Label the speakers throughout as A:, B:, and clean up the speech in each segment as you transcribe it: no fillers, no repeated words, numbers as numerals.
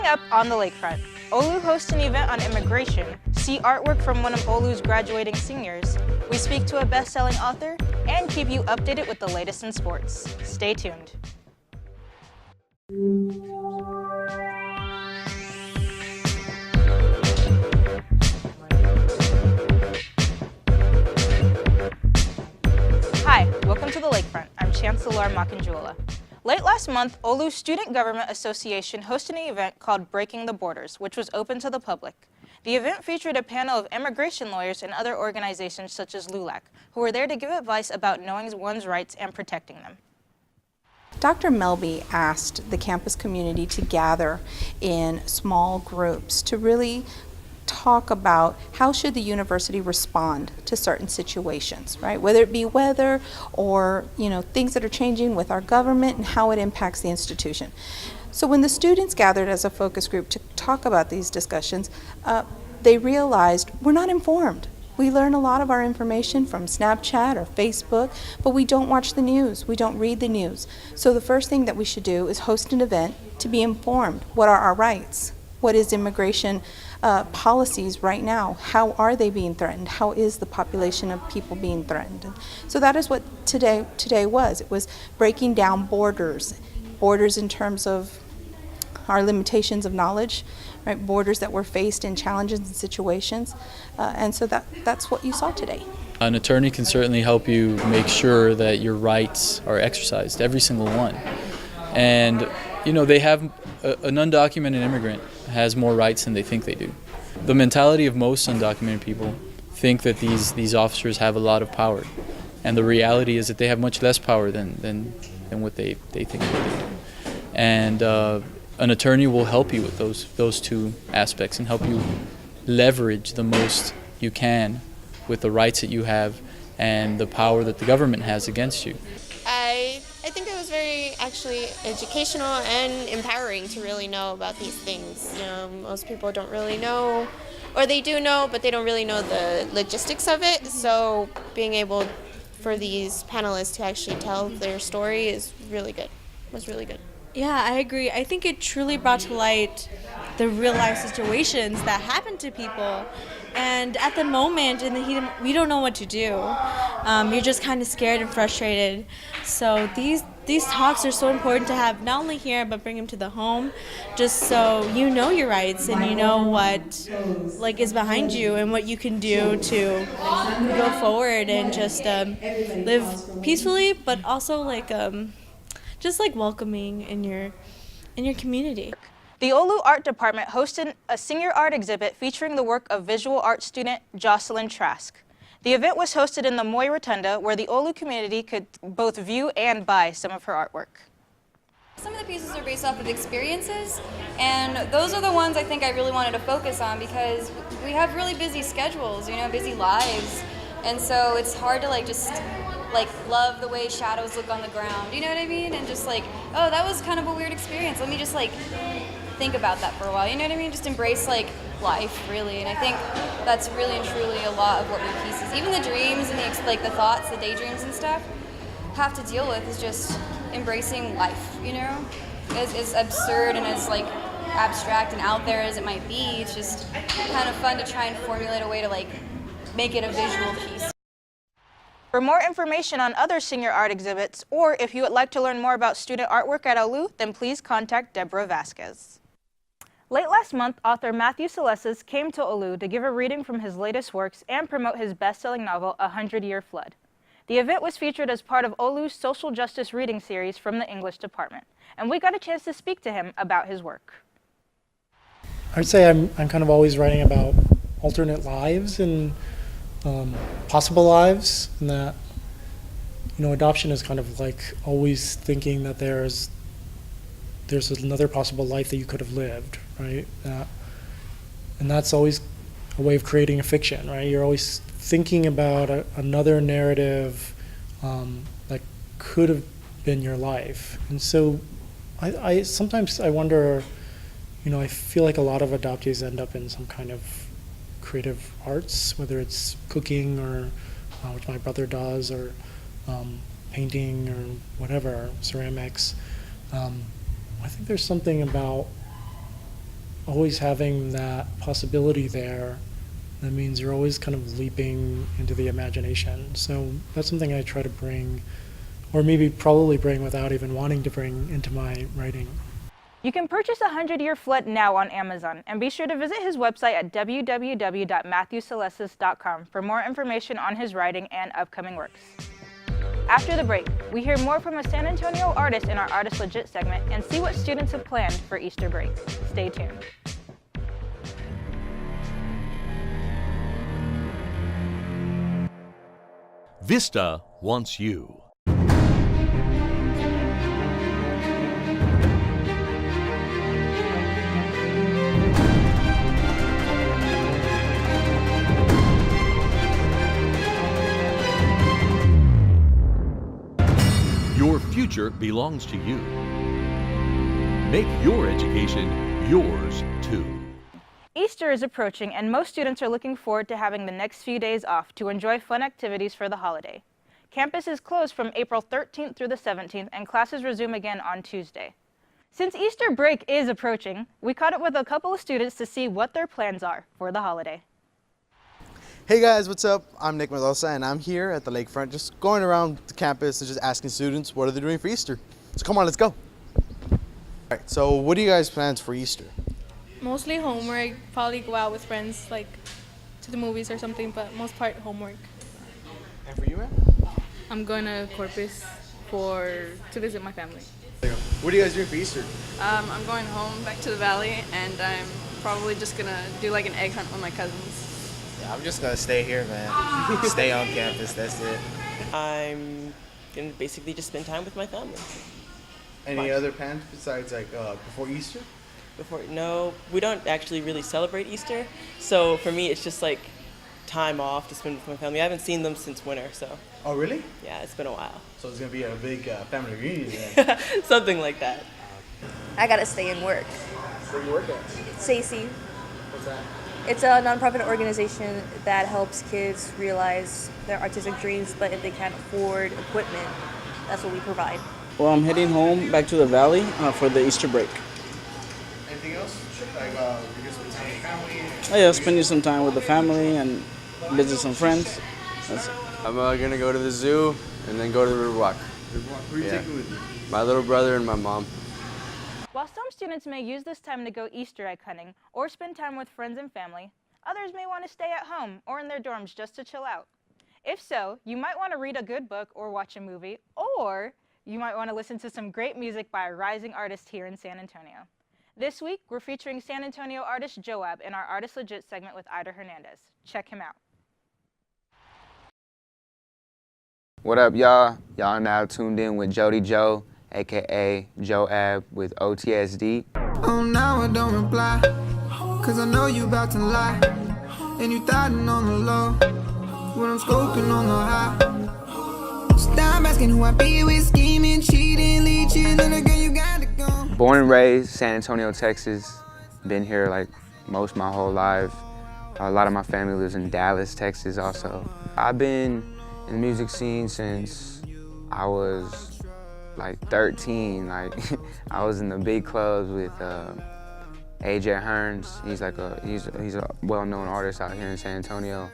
A: Coming up on the Lakefront, OLLU hosts an event on immigration, see artwork from one of OLLU's graduating seniors, we speak to a best-selling author, and keep you updated with the latest in sports. Stay tuned. Hi, welcome to the Lakefront. I'm Chancellor Makanjula. Late last month, OLLU's Student Government Association hosted an event called Breaking the Borders, which was open to the public. The event featured a panel of immigration lawyers and other organizations such as LULAC, who were there to give advice about knowing one's rights and protecting them.
B: Dr. Melby asked the campus community to gather in small groups to really talk about how should the university respond to certain situations, right? Whether it be weather or, things that are changing with our government and how it impacts the institution. So when the students gathered as a focus group to talk about these discussions, they realized we're not informed. We learn a lot of our information from Snapchat or Facebook, but we don't watch the news, we don't read the news. So the first thing that we should do is host an event to be informed. What are our rights? What is immigration policies right now? How are they being threatened? How is the population of people being threatened? So that is what today was. It was breaking down borders in terms of our limitations of knowledge, right? Borders that we're faced in challenges and situations, and so that's what you saw today.
C: An attorney can certainly help you make sure that your rights are exercised, every single one. And they have an undocumented immigrant has more rights than they think they do. The mentality of most undocumented people think that these officers have a lot of power, and the reality is that they have much less power than what they think that they do. And an attorney will help you with those two aspects and help you leverage the most you can with the rights that you have and the power that the government has against you.
D: I think it was very actually educational and empowering to really know about these things. Most people don't really know, or they do know, but they don't really know the logistics of it. So being able for these panelists to actually tell their story was really good.
E: Yeah, I agree. I think it truly brought to light the real life situations that happen to people. And at the moment, in the heat, we don't know what to do. You're just kind of scared and frustrated. So these talks are so important to have, not only here, but bring them to the home, just so you know your rights and you know what is behind you and what you can do to go forward and just live peacefully, but also just welcoming in your community.
A: The OLLU Art Department hosted a senior art exhibit featuring the work of visual art student Jocelyn Trask. The event was hosted in the Moy Rotunda, where the OLLU community could both view and buy some of her artwork.
F: Some of the pieces are based off of experiences, and those are the ones I think I really wanted to focus on because we have really busy schedules, busy lives, and so it's hard to just love the way shadows look on the ground, you know what I mean? And just oh, that was kind of a weird experience. Let me just think about that for a while, you know what I mean? Just embrace life, really. And I think that's really and truly a lot of what my pieces, even the dreams and the thoughts, the daydreams and stuff, have to deal with is just embracing life, As absurd and as abstract and out there as it might be, it's just kind of fun to try and formulate a way to make it a visual piece.
A: For more information on other senior art exhibits, or if you would like to learn more about student artwork at OLLU, then please contact Deborah Vasquez. Late last month, author Matthew Salesses came to OLLU to give a reading from his latest works and promote his best-selling novel, A 100-Year Flood. The event was featured as part of OLLU's social justice reading series from the English department, and we got a chance to speak to him about his work.
G: I'd say I'm kind of always writing about alternate lives and possible lives, and that adoption is kind of always thinking that there's another possible life that you could have lived, right? And that's always a way of creating a fiction, right? You're always thinking about another narrative that could have been your life. And so I sometimes wonder, I feel like a lot of adoptees end up in some kind of creative arts, whether it's cooking or which my brother does, or painting or whatever, ceramics. I think there's something about always having that possibility there, that means you're always kind of leaping into the imagination. So that's something I try to bring, or maybe probably bring without even wanting to bring into my writing.
A: You can purchase 100-Year Flood now on Amazon, and be sure to visit his website at www.matthewcelestis.com for more information on his writing and upcoming works. After the break, we hear more from a San Antonio artist in our Artist Legit segment and see what students have planned for Easter break. Stay tuned.
H: Vista wants you. Your future belongs to you. Make your education yours too.
A: Easter is approaching, and most students are looking forward to having the next few days off to enjoy fun activities for the holiday. Campus is closed from April 13th through the 17th, and classes resume again on Tuesday. Since Easter break is approaching, we caught up with a couple of students to see what their plans are for the holiday.
I: Hey guys, what's up? I'm Nick Mendoza, and I'm here at the lakefront just going around the campus and just asking students what are they doing for Easter. So come on, let's go. All right, so what are you guys' plans for Easter?
J: Mostly homework, probably go out with friends, like to the movies or something, but most part homework.
I: And for you, man?
J: I'm going to Corpus to visit my family.
I: What are you guys doing for Easter?
K: I'm going home back to the valley, and I'm probably just gonna do like an egg hunt with my cousins.
L: Yeah, I'm just gonna stay here, man. Stay on campus, that's it.
M: I'm gonna basically just spend time with my family.
I: Any other plans besides like before Easter?
M: No, we don't actually really celebrate Easter, so for me it's just like time off to spend with my family. I haven't seen them since winter, so.
I: Oh really?
M: Yeah, it's been a while.
I: So it's gonna be a big family reunion then.
M: Something like that.
N: I gotta stay and work.
I: Where you work at?
N: SACY.
I: What's that?
N: It's a nonprofit organization that helps kids realize their artistic dreams, but if they can't afford equipment, that's what we provide.
O: Well, I'm heading home back to the valley for the Easter break.
I: Anything else? Like you're gonna spend time with family?
O: Oh yeah, spending some time with the family and visit some friends. That's it.
P: I'm gonna go to the zoo and then go to the Riverwalk.
I: Who are you taking with you?
P: My little brother and my mom.
A: While some students may use this time to go Easter egg hunting or spend time with friends and family, others may want to stay at home or in their dorms just to chill out. If so, you might want to read a good book or watch a movie, or you might want to listen to some great music by a rising artist here in San Antonio. This week, we're featuring San Antonio artist Joab in our Artist Legit segment with Ida Hernandez. Check him out.
Q: What up, y'all? Y'all now tuned in with Jody Joe, aka Joab with OTSD.
R: Oh, now I don't reply, cause I know you about to lie. And you thotting on the low, when I'm scoping on the high. Stop asking who I be with, scheming, cheating, leeching, and again you gotta go.
Q: Born and raised San Antonio, Texas. Been here like most my whole life. A lot of my family lives in Dallas, Texas also. I've been in the music scene since I was like 13. Like I was in the big clubs with AJ Hearns. He's a well-known artist out here in San Antonio,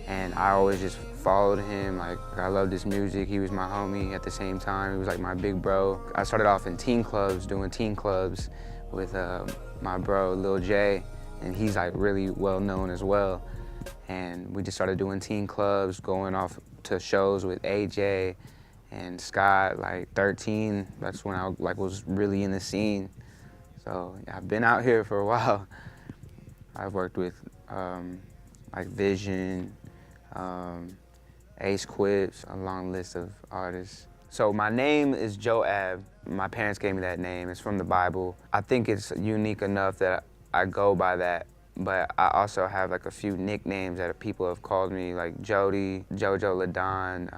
Q: and I always just followed him. Like I loved his music. He was my homie at the same time. He was like my big bro. I started off in teen clubs, doing teen clubs with my bro Lil J, and he's like really well-known as well. And we just started doing teen clubs, going off to shows with AJ and Scott, like 13. That's when I was really in the scene. So yeah, I've been out here for a while. I've worked with like Vision, Ace Quips, a long list of artists. So my name is Joab. My parents gave me that name. It's from the Bible. I think it's unique enough that I go by that. But I also have like a few nicknames that people have called me, like Jody, Jojo Ladon.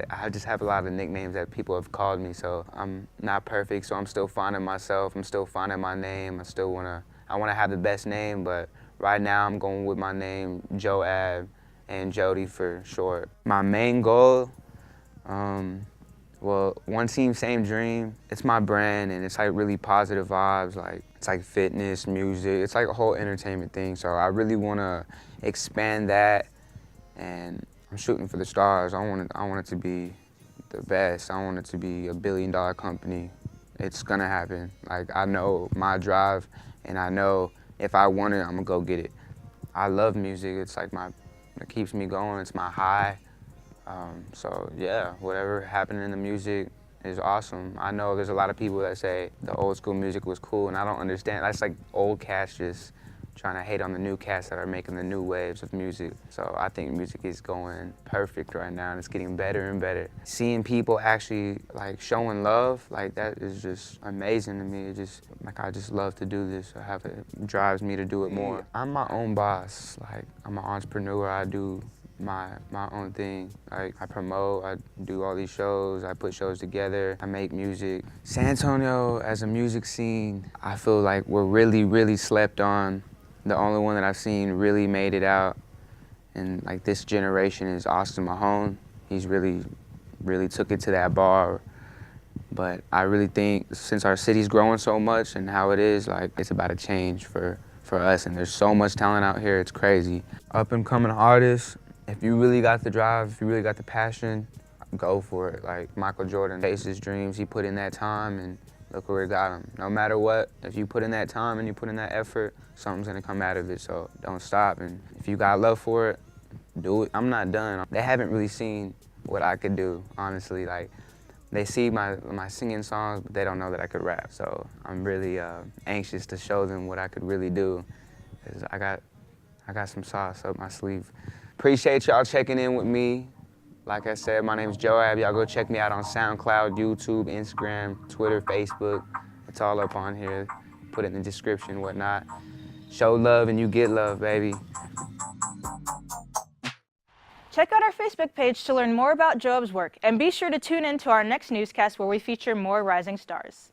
Q: I just have a lot of nicknames that people have called me. So I'm not perfect, so I'm still finding myself. I'm still finding my name. I wanna have the best name, but right now I'm going with my name, Joab, and Jody for short. My main goal Well, one team, same dream. It's my brand, and it's like really positive vibes. Like it's like fitness, music. It's like a whole entertainment thing. So I really want to expand that, and I'm shooting for the stars. I want it to be the best. I want it to be $1 billion company. It's gonna happen. Like I know my drive, and I know if I want it, I'm gonna go get it. I love music. It's like it keeps me going. It's my high. So yeah, whatever happened in the music is awesome. I know there's a lot of people that say the old school music was cool, and I don't understand. That's like old cats just trying to hate on the new cats that are making the new waves of music. So I think music is going perfect right now, and it's getting better and better. Seeing people actually like showing love, like that is just amazing to me. It just, like I just love to do this. It drives me to do it more. I'm my own boss. Like I'm an entrepreneur. I do my own thing. Like I promote, I do all these shows, I put shows together, I make music. San Antonio as a music scene, I feel like we're really slept on. The only one that I've seen really made it out, and like this generation is Austin Mahone. He's really took it to that bar. But I really think since our city's growing so much and how it is, like it's about to change for us, and there's so much talent out here, it's crazy. Up and coming artists, if you really got the drive, if you really got the passion, go for it. Like Michael Jordan chased his dreams, he put in that time, and look where it got him. No matter what, if you put in that time and you put in that effort, something's gonna come out of it, so don't stop. And if you got love for it, do it. I'm not done. They haven't really seen what I could do, honestly. Like, they see my singing songs, but they don't know that I could rap. So I'm really anxious to show them what I could really do, because I got some sauce up my sleeve. Appreciate y'all checking in with me. Like I said, my name's Joab. Y'all go check me out on SoundCloud, YouTube, Instagram, Twitter, Facebook. It's all up on here. Put it in the description, whatnot. Show love and you get love, baby.
A: Check out our Facebook page to learn more about Joab's work, and be sure to tune in to our next newscast where we feature more rising stars.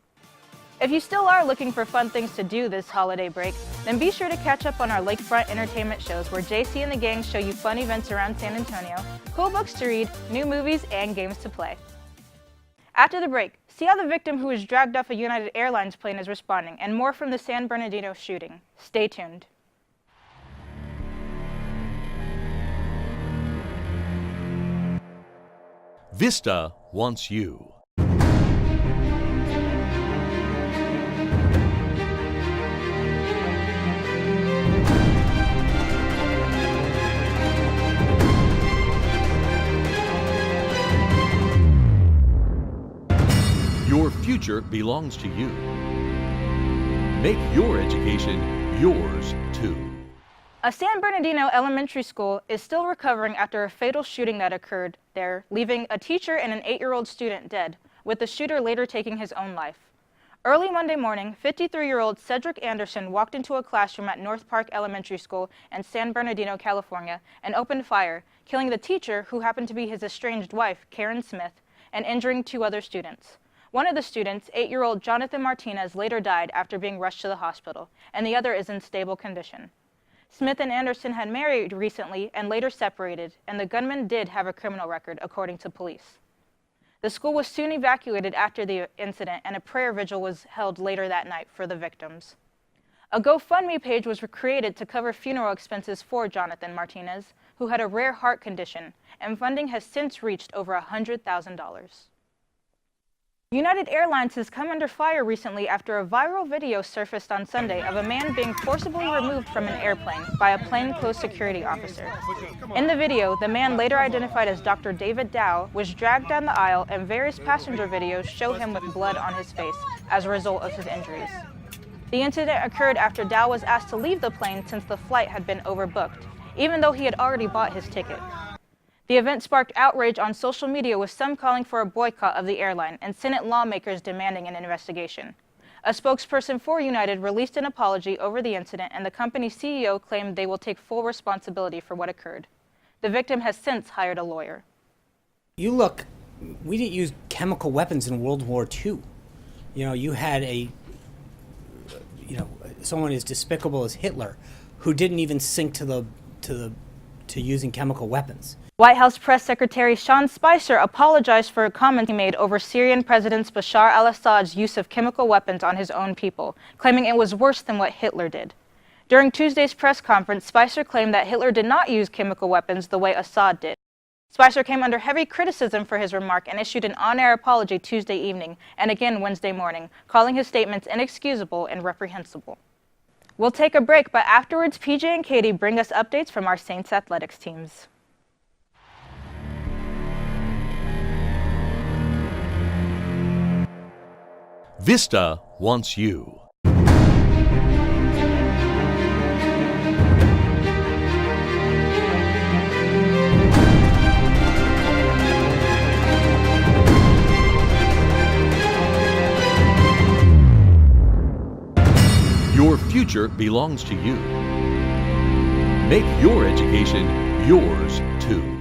A: If you still are looking for fun things to do this holiday break, then be sure to catch up on our lakefront entertainment shows where JC and the gang show you fun events around San Antonio, cool books to read, new movies, and games to play. After the break, see how the victim who was dragged off a United Airlines plane is responding, and more from the San Bernardino shooting. Stay tuned.
H: Vista wants you. Your future belongs to you. Make your education yours too.
A: A San Bernardino elementary school is still recovering after a fatal shooting that occurred there, leaving a teacher and an 8-year-old student dead, with the shooter later taking his own life. Early Monday morning, 53-year-old Cedric Anderson walked into a classroom at North Park Elementary School in San Bernardino, California, and opened fire, killing the teacher, who happened to be his estranged wife, Karen Smith, and injuring 2 other students. One of the students, 8-year-old Jonathan Martinez, later died after being rushed to the hospital, and the other is in stable condition. Smith and Anderson had married recently and later separated, and the gunman did have a criminal record, according to police. The school was soon evacuated after the incident, and a prayer vigil was held later that night for the victims. A GoFundMe page was created to cover funeral expenses for Jonathan Martinez, who had a rare heart condition, and funding has since reached over $100,000. United Airlines has come under fire recently after a viral video surfaced on Sunday of a man being forcibly removed from an airplane by a plainclothes security officer. In the video, the man, later identified as Dr. David Dow, was dragged down the aisle, and various passenger videos show him with blood on his face as a result of his injuries. The incident occurred after Dow was asked to leave the plane since the flight had been overbooked, even though he had already bought his ticket. The event sparked outrage on social media, with some calling for a boycott of the airline and Senate lawmakers demanding an investigation. A spokesperson for United released an apology over the incident, and the company's CEO claimed they will take full responsibility for what occurred. The victim has since hired a lawyer.
S: We didn't use chemical weapons in World War II. You had someone as despicable as Hitler, who didn't even sink to using chemical weapons.
A: White House Press Secretary Sean Spicer apologized for a comment he made over Syrian President Bashar al-Assad's use of chemical weapons on his own people, claiming it was worse than what Hitler did. During Tuesday's press conference, Spicer claimed that Hitler did not use chemical weapons the way Assad did. Spicer came under heavy criticism for his remark and issued an on-air apology Tuesday evening and again Wednesday morning, calling his statements inexcusable and reprehensible. We'll take a break, but afterwards, PJ and Katie bring us updates from our Saints athletics teams.
H: Vista wants you. Your future belongs to you. Make your education yours too.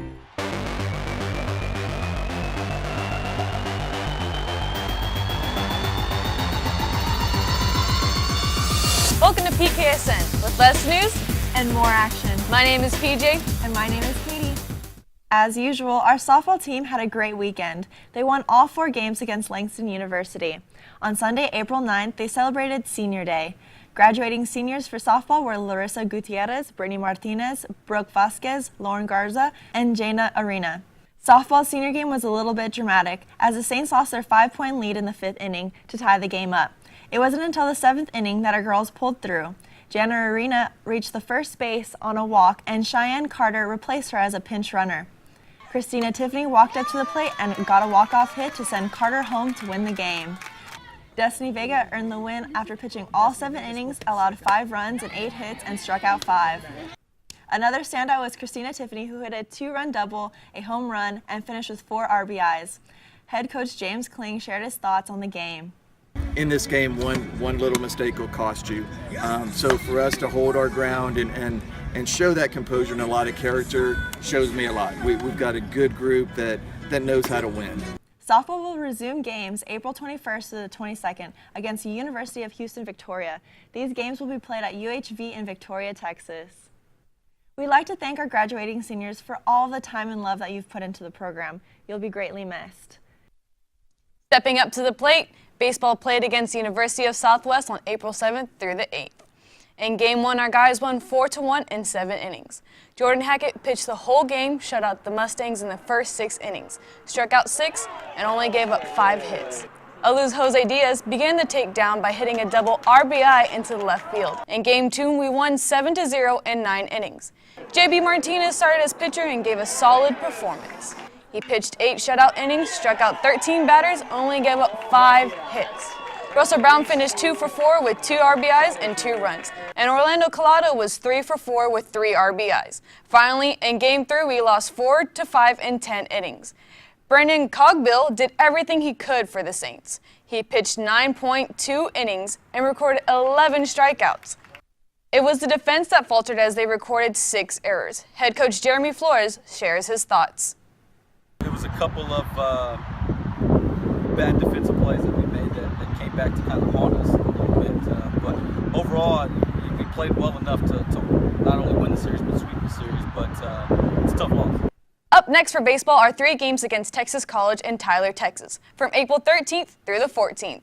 T: Welcome to PKSN with less news and more action. My name is PJ.
U: And my name is Katie. As usual, our softball team had a great weekend. They won all 4 games against Langston University. On Sunday, April 9th, they celebrated Senior Day. Graduating seniors for softball were Larissa Gutierrez, Brittany Martinez, Brooke Vasquez, Lauren Garza, and Jaina Arena. Softball's senior game was a little bit dramatic, as the Saints lost their 5-point lead in the 5th inning to tie the game up. It wasn't until the 7th inning that our girls pulled through. Jaina Arena reached the first base on a walk, and Cheyenne Carter replaced her as a pinch runner. Christina Tiffany walked up to the plate and got a walk-off hit to send Carter home to win the game. Destiny Vega earned the win after pitching all 7 innings, allowed 5 runs and 8 hits, and struck out 5. Another standout was Christina Tiffany, who hit a 2-run double, a home run, and finished with 4 RBIs. Head coach James Kling shared his thoughts on the game.
V: In this game, one little mistake will cost you. So for us to hold our ground and show that composure and a lot of character shows me a lot. We've got a good group that knows how to win.
U: Softball will resume games April 21st to the 22nd against the University of Houston Victoria. These games will be played at UHV in Victoria, Texas. We'd like to thank our graduating seniors for all the time and love that you've put into the program. You'll be greatly missed.
T: Stepping up to the plate, baseball played against the University of Southwest on April 7th through the 8th. In Game 1, our guys won 4-1 in 7 innings. Jordan Hackett pitched the whole game, shut out the Mustangs in the first 6 innings, struck out 6, and only gave up 5 hits. OLLU's Jose Diaz began the takedown by hitting a double RBI into the left field. In Game 2, we won 7-0 in 9 innings. JB Martinez started as pitcher and gave a solid performance. He pitched 8 shutout innings, struck out 13 batters, only gave up 5 hits. Russell Brown finished 2 for 4 with 2 RBIs and 2 runs, and Orlando Collado was 3 for 4 with 3 RBIs. Finally, in Game 3, we lost 4-5 in 10 innings. Brendan Cogbill did everything he could for the Saints. He pitched 9.2 innings and recorded 11 strikeouts. It was the defense that faltered as they recorded 6 errors. Head coach Jeremy Flores shares his thoughts.
W: There was a couple of bad defensive plays that we made that came back to kind of haunt us a little bit. But overall, we played well enough to not only win the series but sweep the series. But it's a tough loss.
T: Up next for baseball are 3 games against Texas College in Tyler, Texas, from April 13th through the 14th.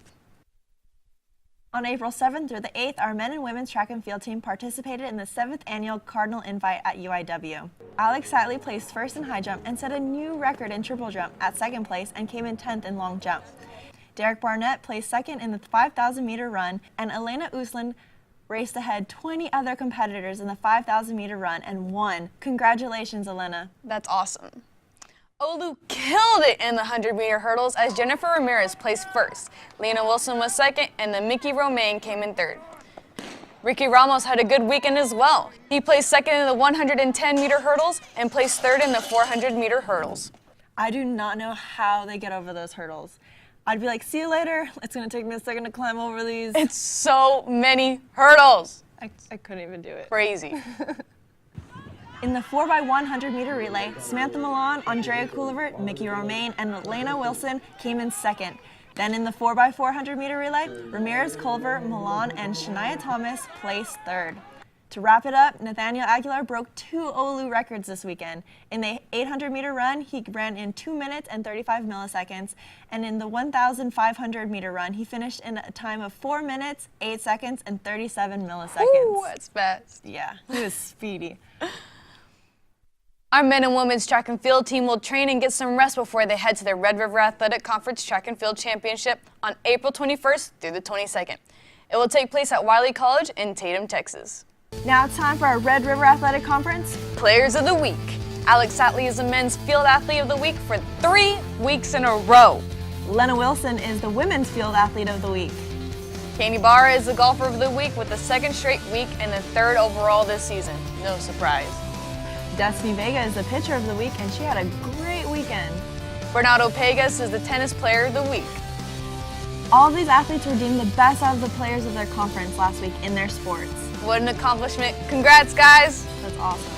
U: On April 7th through the 8th, our men and women's track and field team participated in the 7th annual Cardinal Invite at UIW. Alex Satley placed first in high jump and set a new record in triple jump at 2nd place and came in 10th in long jump. Derek Barnett placed 2nd in the 5,000-meter run, and Elena Usland raced ahead 20 other competitors in the 5,000-meter run and won. Congratulations, Elena.
T: That's awesome. OLLU killed it in the 100-meter hurdles as Jennifer Ramirez placed first. Lena Wilson was second, and the Mickey Romaine came in third. Ricky Ramos had a good weekend as well. He placed second in the 110-meter hurdles and placed third in the 400-meter hurdles.
U: I do not know how they get over those hurdles. I'd be like, see you later. It's going to take me a second to climb over these.
T: It's so many hurdles.
U: I couldn't even do it.
T: Crazy.
U: In the 4x100-meter relay, Samantha Milan, Andrea Coulivert, Mickey Romaine, and Elena Wilson came in second. Then in the 4x400-meter relay, Ramirez, Culver, Milan, and Shania Thomas placed third. To wrap it up, Nathaniel Aguilar broke 2 OLLU records this weekend. In the 800-meter run, he ran in 2 minutes and 35 milliseconds. And in the 1,500-meter run, he finished in a time of 4 minutes, 8 seconds, and 37 milliseconds.
T: Ooh, that's fast.
U: Yeah, he was speedy.
T: Our men and women's track and field team will train and get some rest before they head to the Red River Athletic Conference Track and Field Championship on April 21st through the 22nd. It will take place at Wiley College in Tatum, Texas.
U: Now it's time for our Red River Athletic Conference
T: Players of the Week. Alex Satley is the men's field athlete of the week for 3 weeks in a row.
U: Lena Wilson is the women's field athlete of the week.
T: Katie Barra is the golfer of the week with the 2nd straight week and the 3rd overall this season. No surprise.
U: Destiny Vega is the pitcher of the week, and she had a great weekend.
T: Bernardo Pegas is the tennis player of the week.
U: All of these athletes were deemed the best out of the players of their conference last week in their sports.
T: What an accomplishment. Congrats, guys.
U: That's awesome.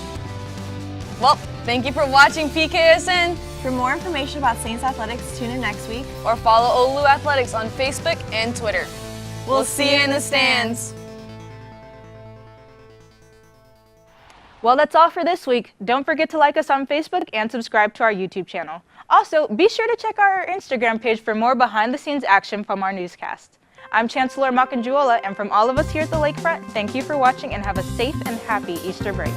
T: Well, thank you for watching PKSN.
U: For more information about Saints Athletics, tune in next week.
T: Or follow OLLU Athletics on Facebook and Twitter. We'll see you in the stands.
A: Well, that's all for this week. Don't forget to like us on Facebook and subscribe to our YouTube channel. Also, be sure to check our Instagram page for more behind-the-scenes action from our newscast. I'm Chancellor Makanjuola, and from all of us here at the Lakefront, thank you for watching and have a safe and happy Easter break.